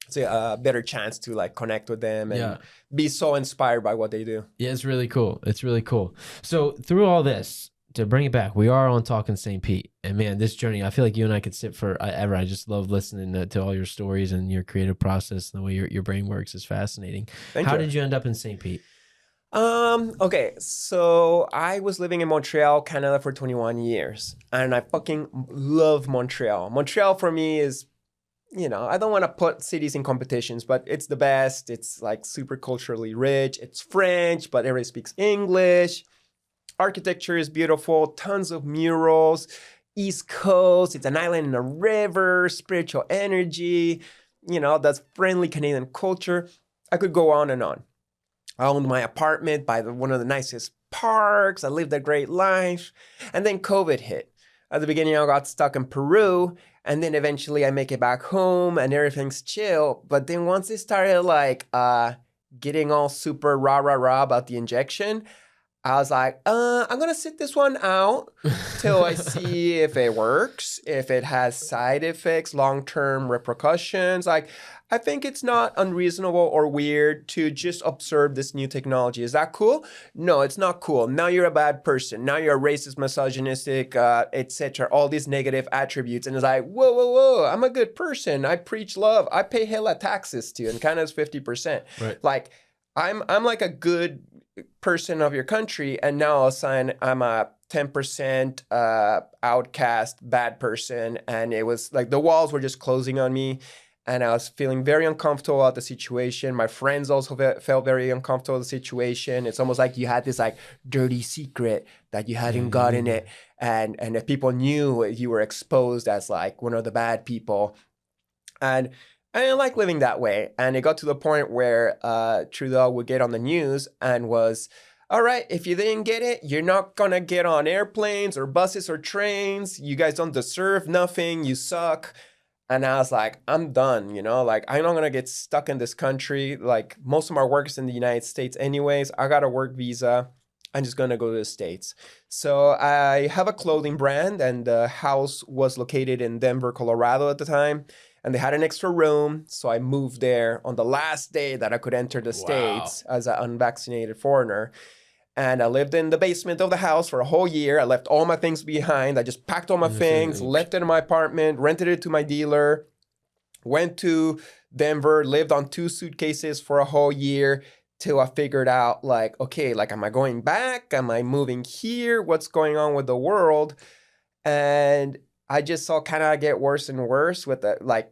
it's a better chance to like connect with them and be so inspired by what they do. Yeah, it's really cool. It's really cool. So through all this, to bring it back, we are on Talkin St. Pete, and man, this journey, I feel like you and I could sit forever. I just love listening to all your stories and your creative process, and the way your brain works is fascinating. How did you end up in St. Pete? Okay, so I was living in Montreal, Canada for 21 years, and I fucking love Montreal. Montreal for me is, you know, I don't want to put cities in competitions, but it's the best. It's like super culturally rich. It's French, but everybody speaks English. Architecture is beautiful, tons of murals, East Coast, it's an island in a river, spiritual energy, you know, that's friendly Canadian culture. I could go on and on. I owned my apartment by one of the nicest parks. I lived a great life. And then COVID hit. At the beginning, I got stuck in Peru. And then eventually I make it back home and everything's chill. But then once it started like getting all super rah about the injection, I was like, I'm going to sit this one out till I see if it works, if it has side effects, long-term repercussions. Like, I think it's not unreasonable or weird to just observe this new technology. Is that cool? No, it's not cool. Now you're a bad person. Now you're a racist, misogynistic, etc. All these negative attributes. And it's like, whoa. I'm a good person. I preach love. I pay hella taxes too. And Canada's 50%. Right. Like, I'm like a good person of your country, and now all of a sudden I'm a 10% outcast, bad person, and it was like the walls were just closing on me, and I was feeling very uncomfortable about the situation. My friends also felt very uncomfortable with the situation. It's almost like you had this like dirty secret that you hadn't gotten it, and if people knew, you were exposed as like one of the bad people, and I didn't like living that way. And it got to the point where Trudeau would get on the news and was, all right, if you didn't get it, you're not going to get on airplanes or buses or trains. You guys don't deserve nothing. You suck. And I was like, I'm done, like I'm not going to get stuck in this country. Like most of my work is in the United States anyways. I got a work visa. I'm just going to go to the States. So I have a clothing brand, and the house was located in Denver, Colorado at the time. And they had an extra room, so I moved there on the last day that I could enter the States as an unvaccinated foreigner. And I lived in the basement of the house for a whole year. I left all my things behind. I just packed all my things, left it in my apartment, rented it to my dealer, went to Denver, lived on 2 suitcases for a whole year till I figured out like, okay, like, am I going back? Am I moving here? What's going on with the world? And I just saw kind of get worse and worse with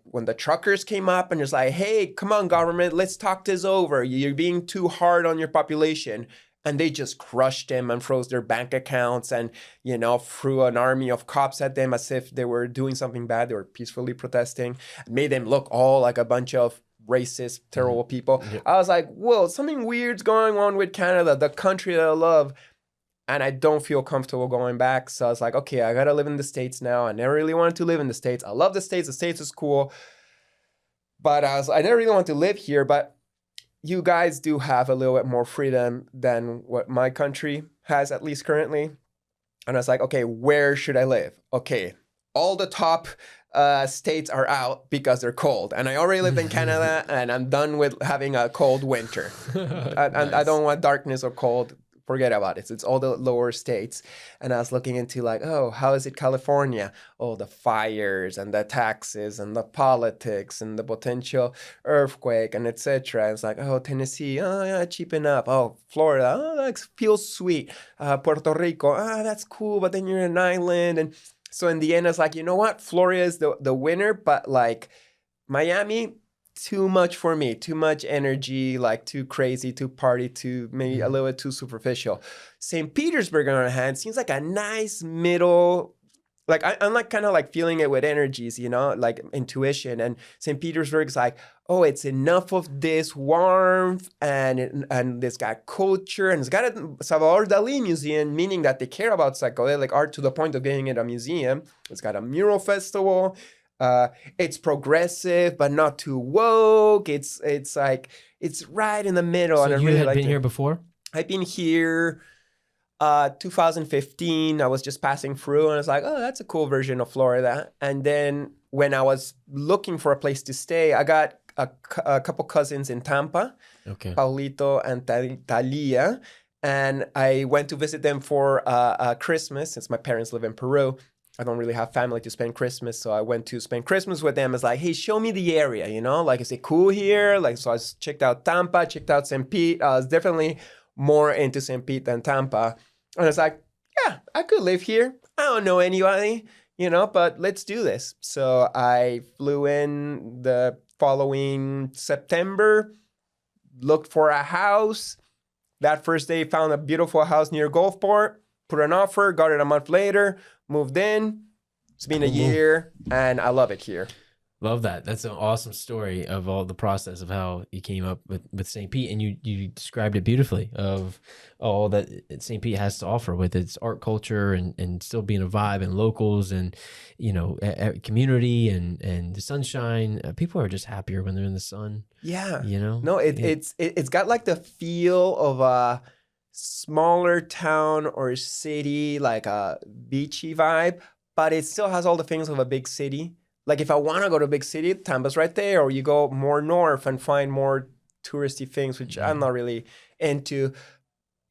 when the truckers came up and just like, hey, come on, government, let's talk this over. You're being too hard on your population. And they just crushed them and froze their bank accounts and, threw an army of cops at them as if they were doing something bad. They were peacefully protesting, made them look all like a bunch of racist, terrible people. Yeah. I was like, whoa, something weird's going on with Canada, the country that I love. And I don't feel comfortable going back. So I was like, okay, I got to live in the States now. I never really wanted to live in the States. I love the States. The States is cool. But I never really wanted to live here. But you guys do have a little bit more freedom than what my country has, at least currently. And I was like, okay, where should I live? Okay, all the top states are out because they're cold. And I already lived in Canada, and I'm done with having a cold winter. And I don't want darkness or cold. Forget about it. It's all the lower states. And I was looking into like, oh, how is it California? Oh, the fires and the taxes and the politics and the potential earthquake and etc. It's like, oh, Tennessee, oh yeah, cheaping up. Oh, Florida, oh, that feels sweet. Puerto Rico, that's cool, but then you're an island. And so in the end, it's like, you know what? Florida is the winner, but like Miami, too much for me, too much energy, like too crazy, too party, too maybe a little bit too superficial. St. Petersburg, on the other hand, seems like a nice middle. Like I'm like kind of like feeling it with energies, like intuition. And St. Petersburg's like, oh, it's enough of this warmth and it's got culture, and it's got a Salvador Dali museum, meaning that they care about psychedelic art to the point of getting it a museum. It's got a mural festival. It's progressive, but not too woke. It's like, it's right in the middle. So and I you really had liked been it. here before? I've been here 2015. I was just passing through and I was like, oh, that's a cool version of Florida. And then when I was looking for a place to stay, I got a couple cousins in Tampa, okay, Paulito and Talia. And I went to visit them for Christmas, since my parents live in Peru. I don't really have family to spend Christmas, so I went to spend Christmas with them. It's like, hey, show me the area, like, is it cool here? Like, so I checked out Tampa, checked out St. Pete. I was definitely more into St. Pete than Tampa. And it's like, yeah, I could live here. I don't know anybody, but let's do this. So I flew in the following September, looked for a house. That first day, found a beautiful house near Gulfport, put an offer, got it a month later, moved in. It's been a year, and I love it here. Love that. That's an awesome story of all the process of how you came up with St. Pete, and you described it beautifully of all that St. Pete has to offer with its art culture and still being a vibe and locals and community and the sunshine. People are just happier when they're in the sun. Yeah. No, it's got like the feel of a smaller town or city, like a beachy vibe, but it still has all the things of a big city. Like if I want to go to a big city, Tampa's right there, or you go more north and find more touristy things, which I'm not really into.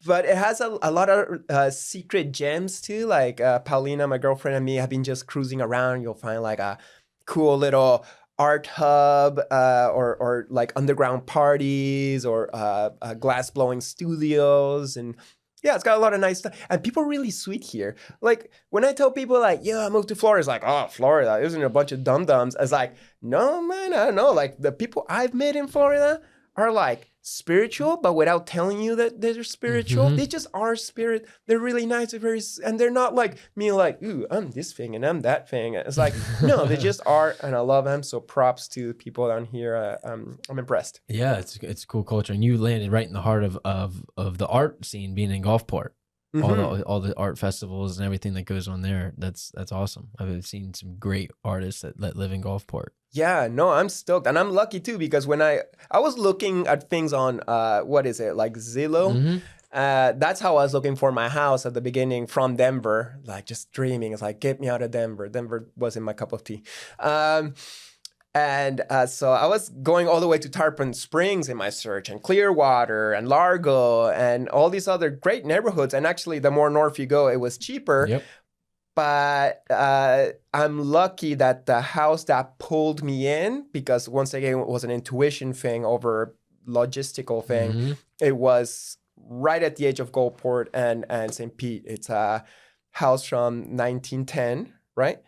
But it has a lot of secret gems too. Like Paulina, my girlfriend, and me have been just cruising around. You'll find like a cool little art hub or like underground parties or glass blowing studios. And yeah, it's got a lot of nice stuff. And people are really sweet here. Like when I tell people like, yeah, I moved to Florida, it's like, oh, Florida, isn't it a bunch of dum-dums? It's like, no, man, I don't know. Like the people I've met in Florida are like spiritual, but without telling you that they're spiritual. They just are spirit. They're really nice. And they're not like me like, ooh, I'm this thing and I'm that thing. It's like, no, they just are. And I love them. So props to people down here. I'm impressed. Yeah, it's a cool culture. And you landed right in the heart of the art scene being in Gulfport. All the art festivals and everything that goes on there. That's awesome. I've seen some great artists that live in Gulfport. Yeah, no, I'm stoked. And I'm lucky too, because when I was looking at things on, what is it, like Zillow? That's how I was looking for my house at the beginning from Denver, like just dreaming. It's like, get me out of Denver. Denver wasn't my cup of tea. And so I was going all the way to Tarpon Springs in my search, and Clearwater and Largo and all these other great neighborhoods. And actually, the more north you go, it was cheaper. Yep. But I'm lucky that the house that pulled me in, because once again, it was an intuition thing over logistical thing. It was right at the edge of Gulfport and St. Pete. It's a house from 1910, right?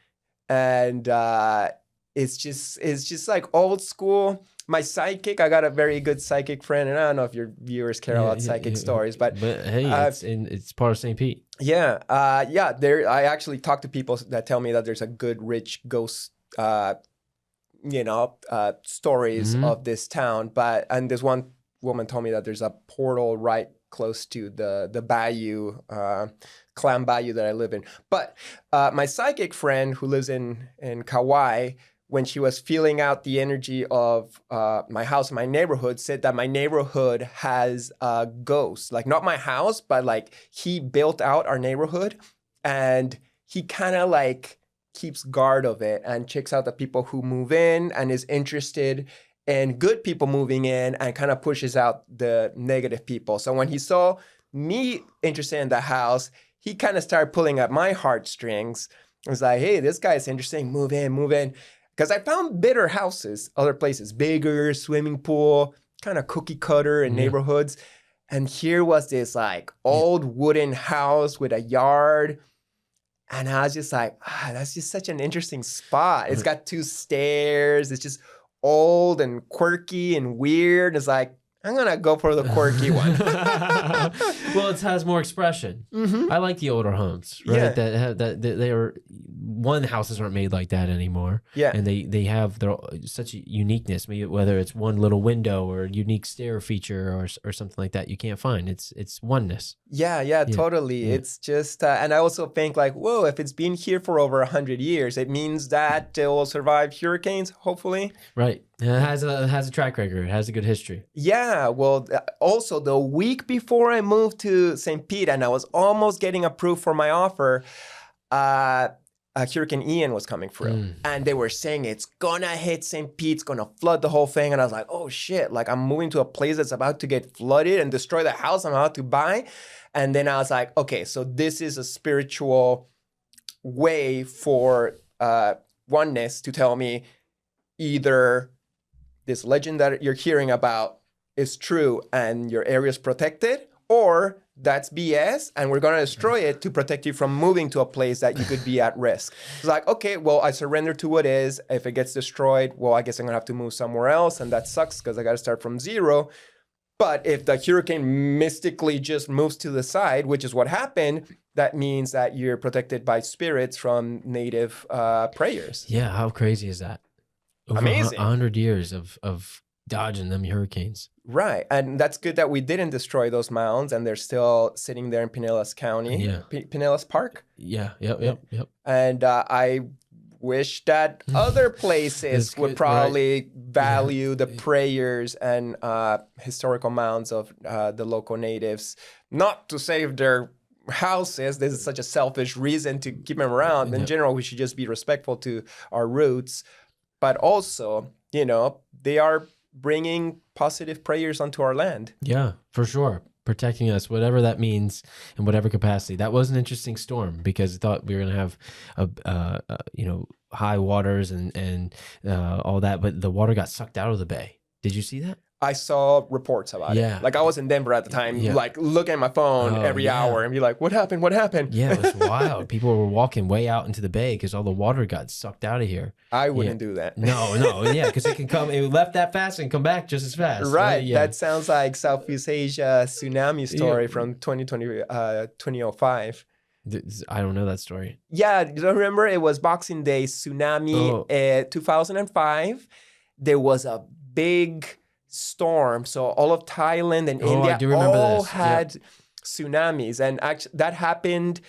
And it's just like old school. My psychic, I got a very good psychic friend, and I don't know if your viewers care about psychic stories, but hey, it's part of St. Pete. Yeah, I actually talk to people that tell me that there's a good rich ghost, stories of this town. And this one woman told me that there's a portal right close to the bayou, Clam Bayou that I live in. But my psychic friend who lives in Kauai, when she was feeling out the energy of my house, my neighborhood, said that my neighborhood has a ghost. Like not my house, but like he built out our neighborhood and he kind of like keeps guard of it and checks out the people who move in and is interested in good people moving in and kind of pushes out the negative people. So when he saw me interested in the house, he kind of started pulling at my heartstrings. I was like, hey, this guy's interesting. Move in. Because I found better houses, other places, bigger, swimming pool, kind of cookie cutter in neighborhoods. And here was this like old wooden house with a yard. And I was just like, that's just such an interesting spot. It's got 2 stairs. It's just old and quirky and weird. It's like, I'm going to go for the quirky one. Well, it has more expression. I like the older homes, right? Yeah. That they are, one, houses aren't made like that anymore. Yeah. And they have such a uniqueness, maybe whether it's one little window or a unique stair feature or something like that you can't find. It's oneness. Yeah, totally. Yeah. It's just, and I also think like, whoa, if it's been here for over 100 years, it means that it will survive hurricanes, hopefully. Right. It has a track record. It has a good history. Yeah. Well, also the week before I moved to St. Pete and I was almost getting approved for my offer, Hurricane Ian was coming through. And they were saying it's gonna hit St. Pete, it's gonna flood the whole thing. And I was like, oh shit, like I'm moving to a place that's about to get flooded and destroy the house I'm about to buy. And then I was like, okay, so this is a spiritual way for oneness to tell me either this legend that you're hearing about is true and your area is protected, or that's BS and we're going to destroy it to protect you from moving to a place that you could be at risk. It's like, okay, well, I surrender to what is. If it gets destroyed, well, I guess I'm going to have to move somewhere else. And that sucks because I got to start from zero. But if the hurricane mystically just moves to the side, which is what happened, that means that you're protected by spirits from native prayers. Yeah, how crazy is that? Over amazing. 100 years of dodging them hurricanes. Right. And that's good that we didn't destroy those mounds and they're still sitting there in Pinellas County, Yeah. Pinellas Park. Yeah. Yep. And I wish that other places would probably value the prayers and historical mounds of the local natives, not to save their houses. This is such a selfish reason to keep them around. In general, we should just be respectful to our roots. But also, you know, they are bringing positive prayers onto our land. Yeah, for sure. Protecting us, whatever that means, in whatever capacity. That was an interesting storm because I thought we were going to have, high waters and all that, but the water got sucked out of the bay. Did you see that? I saw reports about it. Like I was in Denver at the time, like looking at my phone every hour and be like, what happened? What happened? Yeah, it was wild. People were walking way out into the bay because all the water got sucked out of here. I wouldn't do that. No, because it can come, it left that fast and come back just as fast. Right. Yeah. That sounds like Southeast Asia tsunami story from 2005. I don't know that story. Yeah, you don't remember? It was Boxing Day tsunami 2005. There was a big storm. So all of Thailand and India all had tsunamis. And actually, that happened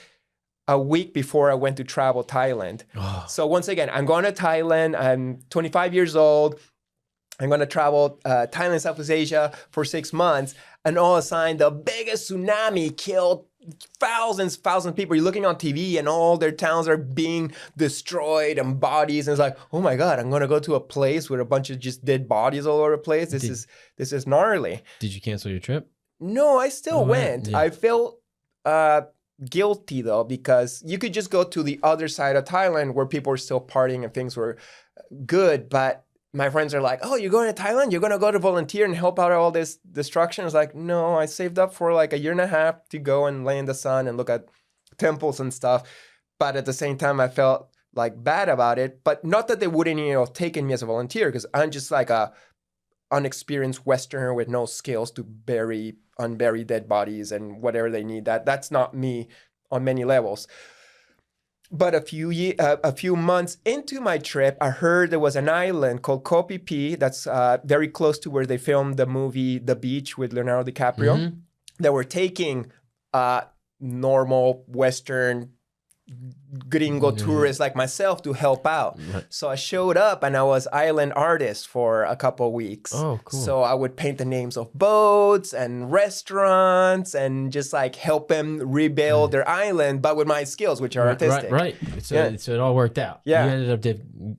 a week before I went to travel Thailand. So once again, I'm going to Thailand. I'm 25 years old. I'm going to travel Thailand, Southeast Asia for 6 months. And all of a sudden, the biggest tsunami killed thousands of people. You're looking on TV and all their towns are being destroyed and bodies. And it's like, oh my God, I'm going to go to a place with a bunch of just dead bodies all over the place. This is gnarly. Did you cancel your trip? No, I still went. Yeah. I felt guilty though, because you could just go to the other side of Thailand where people were still partying and things were good. But my friends are like, oh, you're going to Thailand? You're going to go to volunteer and help out all this destruction? It's like, no, I saved up for like a year and a half to go and lay in the sun and look at temples and stuff. But at the same time, I felt like bad about it. But not that they wouldn't, taken me as a volunteer, because I'm just like a unexperienced Westerner with no skills to unbury dead bodies and whatever they need. That's not me on many levels. But a few months into my trip, I heard there was an island called Koh Phi Phi that's very close to where they filmed the movie The Beach with Leonardo DiCaprio. Mm-hmm. They were taking normal Western gringo tourists like myself to help out. Right. So I showed up and I was island artist for a couple of weeks. Oh, cool. So I would paint the names of boats and restaurants and just like help them rebuild their island, but with my skills, which are artistic. Right. So it all worked out. Yeah. You ended up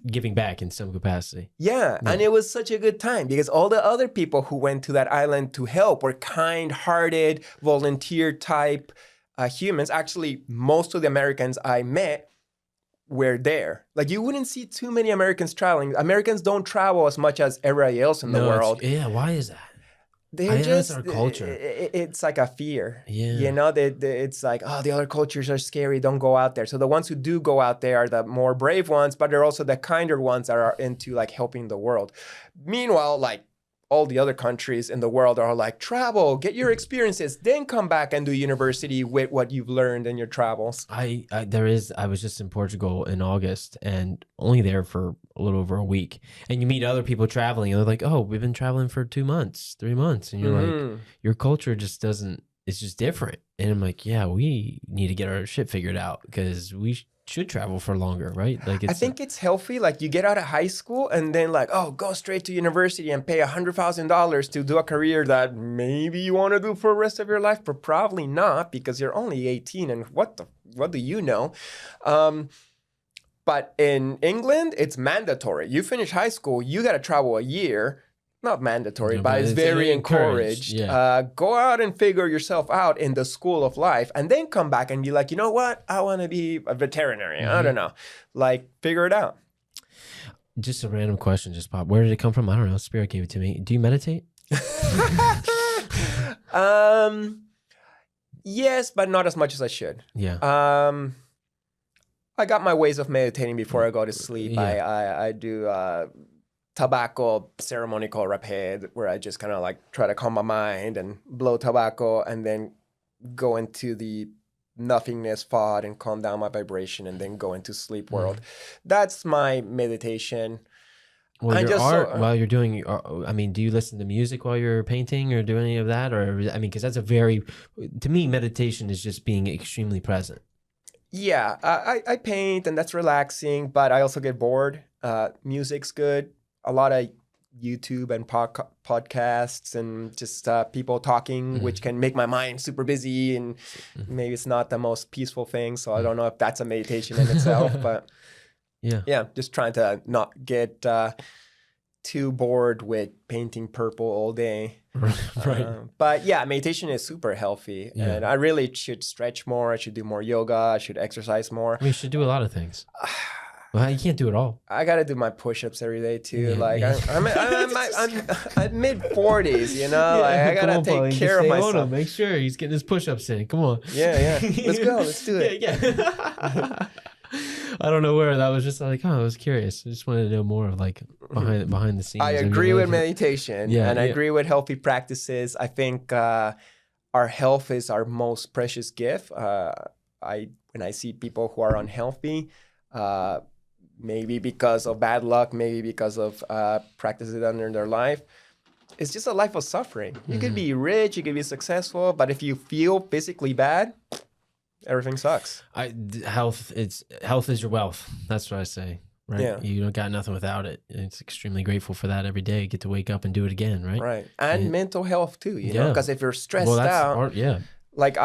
giving back in some capacity. Yeah. And it was such a good time because all the other people who went to that island to help were kind-hearted, volunteer type humans. Actually, most of the Americans I met were there. Like you wouldn't see too many Americans traveling. Americans don't travel as much as everybody else in the world. Why is that? That's our culture. It's like a fear. Yeah. It's like, oh, the other cultures are scary. Don't go out there. So the ones who do go out there are the more brave ones, but they're also the kinder ones that are into like helping the world. Meanwhile, like all the other countries in the world are like, travel, get your experiences, then come back and do university with what you've learned in your travels. I was just in Portugal in August and only there for a little over a week. And you meet other people traveling and they're like, oh, we've been traveling for 2 months, 3 months. And you're like, your culture just it's just different. And I'm like, yeah, we need to get our shit figured out because we should travel for longer, right? Like I think it's healthy. Like you get out of high school and then like, oh, go straight to university and pay $100,000 to do a career that maybe you want to do for the rest of your life, but probably not because you're only 18 and what do you know? But in England, it's mandatory. You finish high school, you got to travel a year. Not mandatory, but it's very encouraged. Yeah. Go out and figure yourself out in the school of life and then come back and be like, you know what? I want to be a veterinarian. I don't know. Like, figure it out. Just a random question just popped. Where did it come from? I don't know. Spirit gave it to me. Do you meditate? Yes, but not as much as I should. Yeah. I got my ways of meditating before I go to sleep. Yeah. I do tobacco ceremony called rapid, where I just kind of like try to calm my mind and blow tobacco and then go into the nothingness thought and calm down my vibration and then go into sleep world. That's my meditation. Well, I your just art while you're doing, I mean, do you listen to music while you're painting or do any of that? Or, I mean, because that's to me, meditation is just being extremely present. Yeah, I paint and that's relaxing, but I also get bored. Music's good. A lot of YouTube and podcasts and just people talking, which can make my mind super busy, and maybe it's not the most peaceful thing. So I don't know if that's a meditation in itself, but yeah, just trying to not get too bored with painting purple all day. Right. But yeah, meditation is super healthy, and I really should stretch more. I should do more yoga. I should exercise more. We should do a lot of things. Well, you can't do it all. I gotta do my push-ups every day too. I'm mid 40s, you know. Like I gotta take care of myself. Make sure he's getting his push-ups in. Come on. Yeah. Let's go. Let's do it. Yeah. I don't know where that was. Just like, I was curious. I just wanted to know more of like behind the scenes. I agree with meditation, and I agree with healthy practices. I think our health is our most precious gift. When I see people who are unhealthy, maybe because of bad luck, maybe because of practices under their life, it's just a life of suffering. You could be rich, you could be successful, but if you feel physically bad, everything sucks. Health is your wealth. That's what I say. Right. Yeah. You don't got nothing without it. It's extremely grateful for that every day. You get to wake up and do it again. Right. Right. And mental health too, you know, because if you're stressed out, like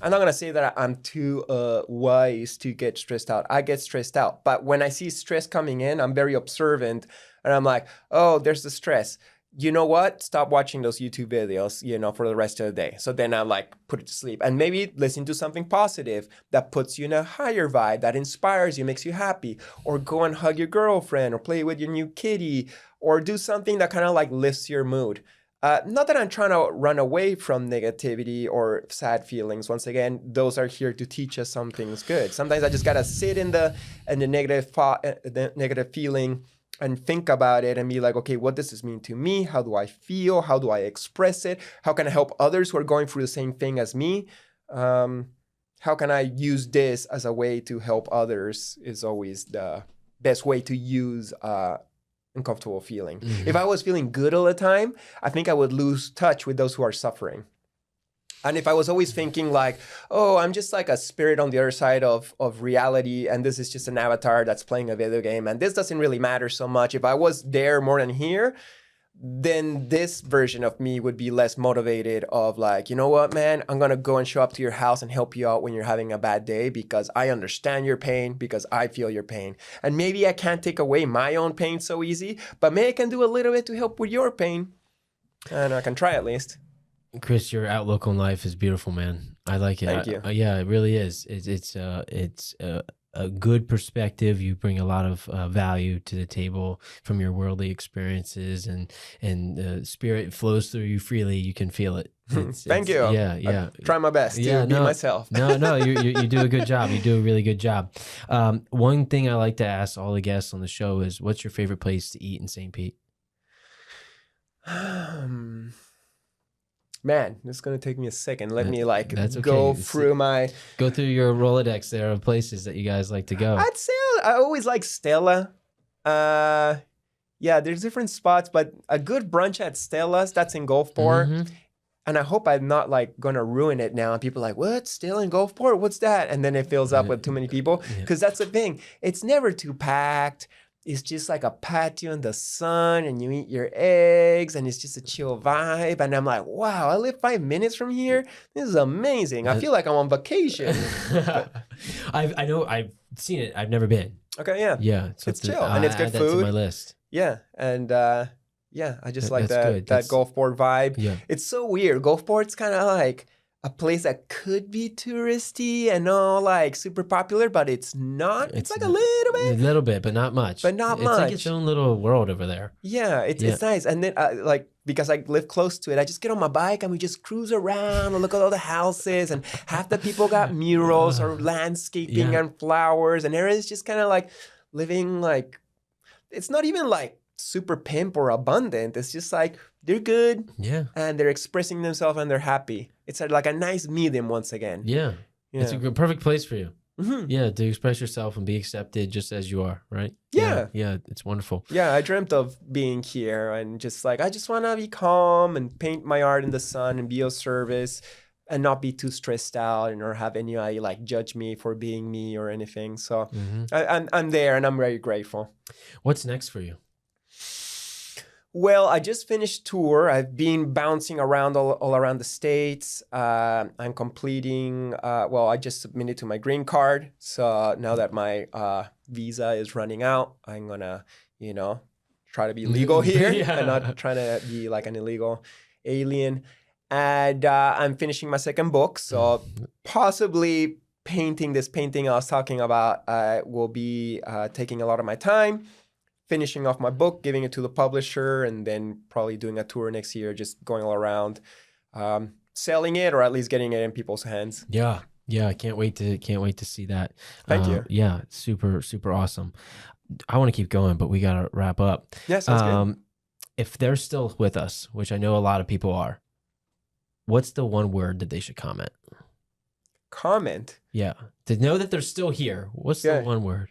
I'm not going to say that I'm too wise to get stressed out. I get stressed out. But when I see stress coming in, I'm very observant and I'm like, oh, there's the stress. You know what? Stop watching those YouTube videos, you know, for the rest of the day. So then I like put it to sleep and maybe listen to something positive that puts you in a higher vibe, that inspires you, makes you happy, or go and hug your girlfriend or play with your new kitty or do something that kind of like lifts your mood. Not that I'm trying to run away from negativity or sad feelings. Once again, those are here to teach us something's good. Sometimes I just got to sit in the negative feeling and think about it and be like, okay, what does this mean to me? How do I feel? How do I express it? How can I help others who are going through the same thing as me? How can I use this as a way to help others is always the best way to use uncomfortable feeling. If I was feeling good all the time, I think I would lose touch with those who are suffering. And if I was always thinking like, oh, I'm just like a spirit on the other side of reality, and this is just an avatar that's playing a video game, and this doesn't really matter so much. If I was there more than here, then this version of me would be less motivated of like, you know what, man, I'm going to go and show up to your house and help you out when you're having a bad day because I understand your pain, because I feel your pain. And maybe I can't take away my own pain so easy, but maybe I can do a little bit to help with your pain. And I can try at least. Chris, your outlook on life is beautiful, man. I like it. Thank you. Yeah, it really is. It's a good perspective. You bring a lot of value to the table from your worldly experiences, and the spirit flows through you freely. You can feel it. Thank you. Yeah. I try my best to be myself. No, you do a good job. You do a really good job. One thing I like to ask all the guests on the show is, what's your favorite place to eat in St. Pete? Man, it's going to take me a second. Let me go through your Rolodex there of places that you guys like to go. I'd say I always like Stella. Yeah, there's different spots, but a good brunch at Stella's, that's in Gulfport. And I hope I'm not like going to ruin it now. And people are like, what? Stella in Gulfport? What's that? And then it fills up with too many people. Because that's the thing. It's never too packed. It's just like a patio in the sun and you eat your eggs and it's just a chill vibe. And I'm like, wow, I live 5 minutes from here. This is amazing. I feel like I'm on vacation. I know, I've seen it. I've never been. Okay, yeah. Yeah. So it's chill and it's good food. That's on my list. Yeah. And yeah, I just like that Gulfport vibe. Yeah. It's so weird. Gulfport's kind of like a place that could be touristy and all like super popular, but it's not. It's like a little bit, but not much. It's much. Like its own little world over there. Yeah, it's nice. And then like, because I live close to it, I just get on my bike and we just cruise around and look at all the houses, and half the people got murals or landscaping and flowers, and everyone's just kind of like living like, it's not even like super pimp or abundant. It's just like they're good, and they're expressing themselves and they're happy. It's like a nice medium once again. Yeah. It's a perfect place for you. Yeah, to express yourself and be accepted just as you are, right? Yeah. Yeah, it's wonderful. Yeah, I dreamt of being here and just like, I just want to be calm and paint my art in the sun and be of service and not be too stressed out and or have anybody like judge me for being me or anything. So I'm there and I'm very grateful. What's next for you? Well, I just finished tour. I've been bouncing around all around the States. I'm completing, I just submitted to my green card. So now that my visa is running out, I'm going to, try to be legal here and not trying to be like an illegal alien. And I'm finishing my second book. So possibly this painting I was talking about will be taking a lot of my time. Finishing off my book, giving it to the publisher, and then probably doing a tour next year, just going all around, selling it or at least getting it in people's hands. Yeah, I can't wait to see that. Thank you. Yeah, super awesome. I want to keep going, but we gotta wrap up. Yeah, sounds good. If they're still with us, which I know a lot of people are, what's the one word that they should comment? Comment? Yeah, to know that they're still here. What's the one word?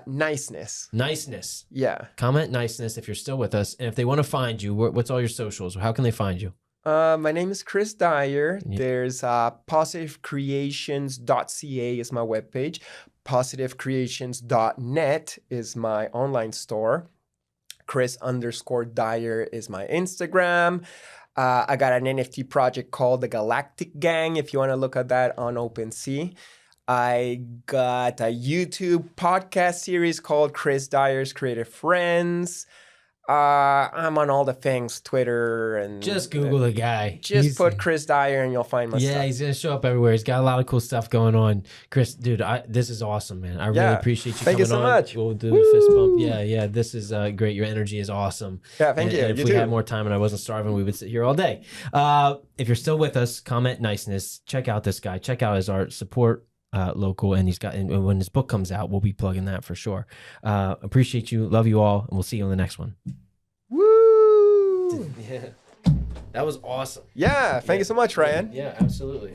Niceness. Niceness. Yeah. Comment niceness if you're still with us. And if they want to find you, what's all your socials? How can they find you? My name is Chris Dyer. Yeah. There's positivecreations.ca is my webpage. Positivecreations.net is my online store. Chris_Dyer is my Instagram. I got an NFT project called the Galactic Gang if you want to look at that on OpenSea. I got a YouTube podcast series called Chris Dyer's Creative Friends. I'm on all the things, Twitter and... Just Google the guy. Put Chris Dyer and you'll find my stuff. Yeah, he's going to show up everywhere. He's got a lot of cool stuff going on. Chris, dude, this is awesome, man. I really appreciate you coming on. Thank you so much. We'll do a fist bump. Yeah, this is great. Your energy is awesome. Yeah, thank you. And if we had more time and I wasn't starving, we would sit here all day. If you're still with us, comment niceness. Check out this guy. Check out his art. Support local, and and when his book comes out, we'll be plugging that for sure. Appreciate you, love you all, and we'll see you on the next one. Woo! Yeah, that was awesome. Yeah, thank you so much, Ryan. Yeah, absolutely.